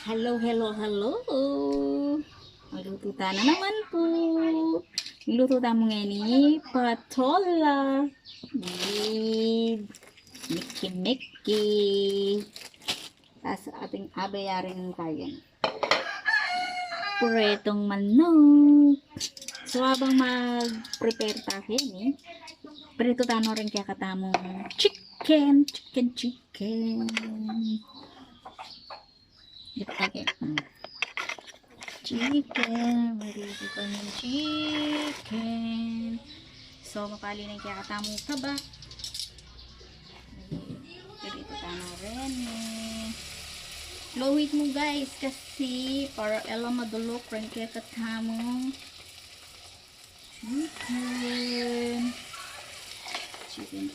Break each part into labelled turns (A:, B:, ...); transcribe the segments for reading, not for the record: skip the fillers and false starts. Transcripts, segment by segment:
A: Hello, hello, hello. Magluto tayo na naman po. Niluto tayo ngayon ni patola with Mickey Mickey. Tapos ating abayaring kayan. Puretong manok. So habang mag-prepare tayo prito tayo rin kaya katamong chicken. Dito tayo. Chicken, marito pa ng chicken. So, mapali na kaya katamong taba. Dito tayo rin low heat mo guys, kasi para elang madulok rin kaya katamong chicken.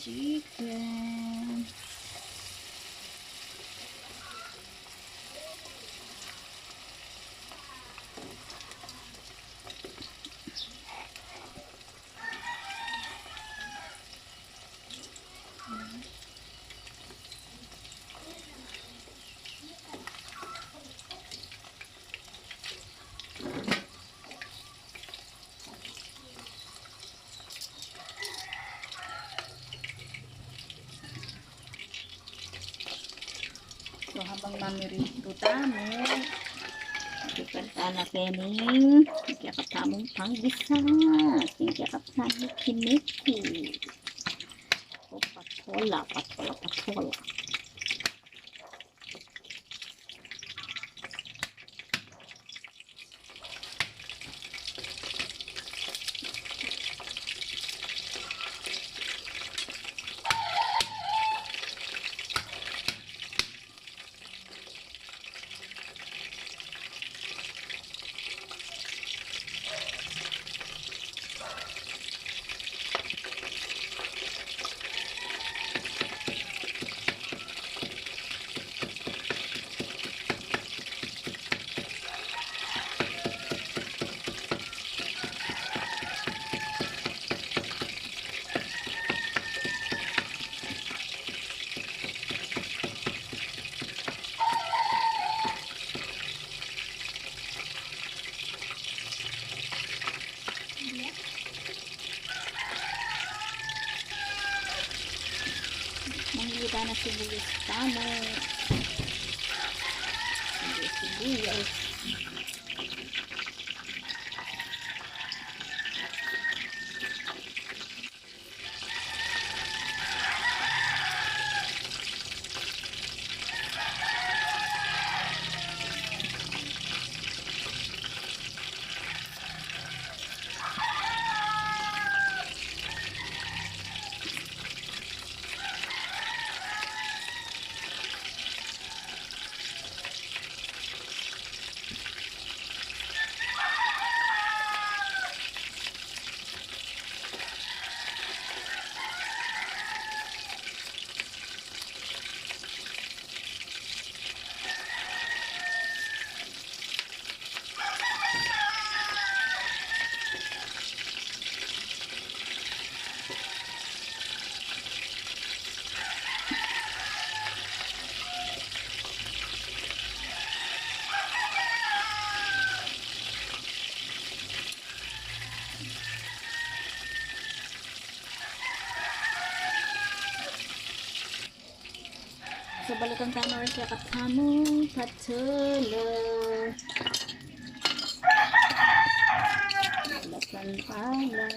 A: So, habang mamirito tamo, ipagta na pening, ikakap tamong panggisa, ikakap tamong kiniki. O, patola. Manghihita na sibuyas tamo. Sibuyas. So, balikan tayo rin kaya katamong patola. Balikan pala.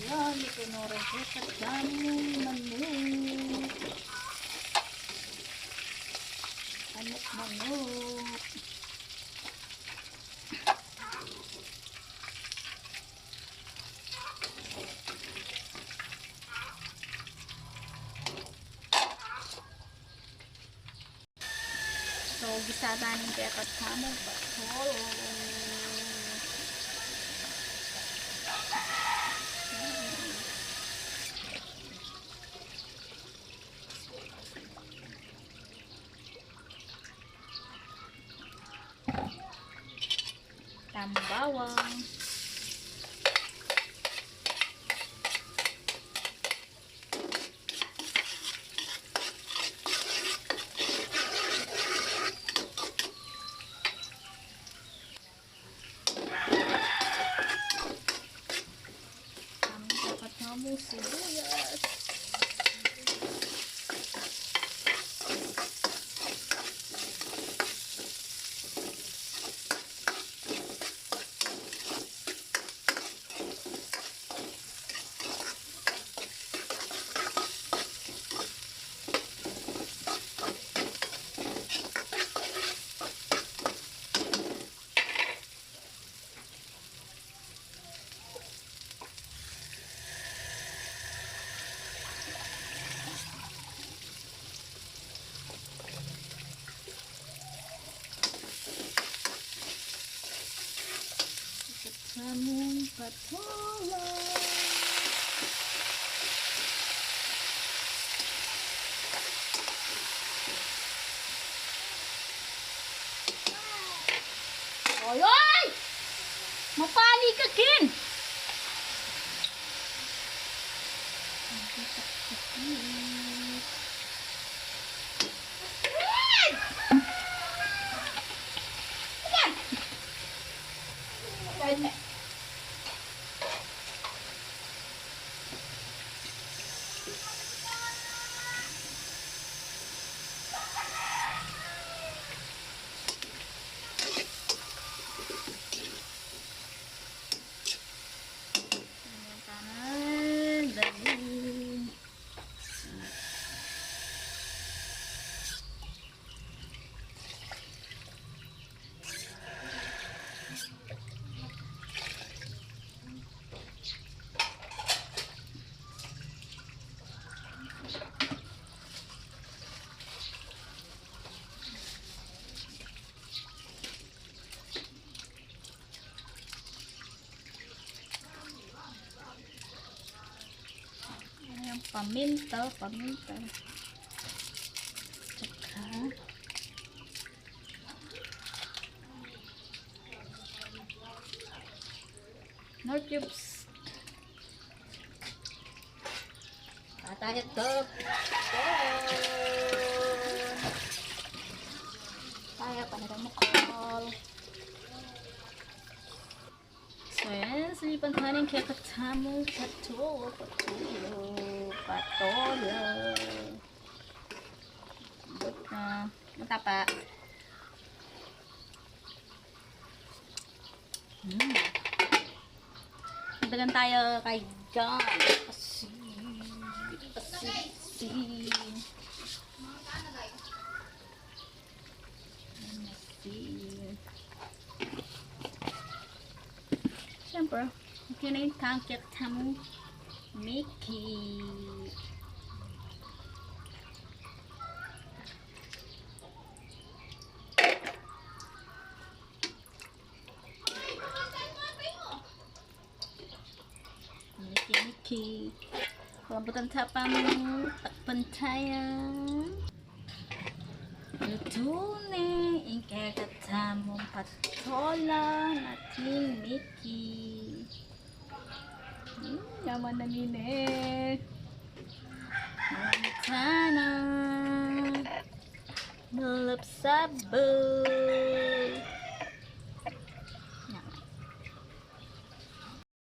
A: Yan, ito na rin sa daming manok. Manok. So, gisada ng kekat kamo patol. Tambawang. Sibuyas. Samong patola. Oy, oy! Mapali ka, Kin! Paminta. Tsaka no cubes. Tayo ito. Tayo pa na mukol. So yan, silipan tayo ng kakatamo patola. Matapa. Dagan tayo kay John. Asin. Siyempre, okay na yung kangkit mo, Mickey. Mickey. Pambutan tapang takpan tayo. Luto na yung kakatamong patola natin, Mickey. Yaman na nini. Montana. Nalap sabon.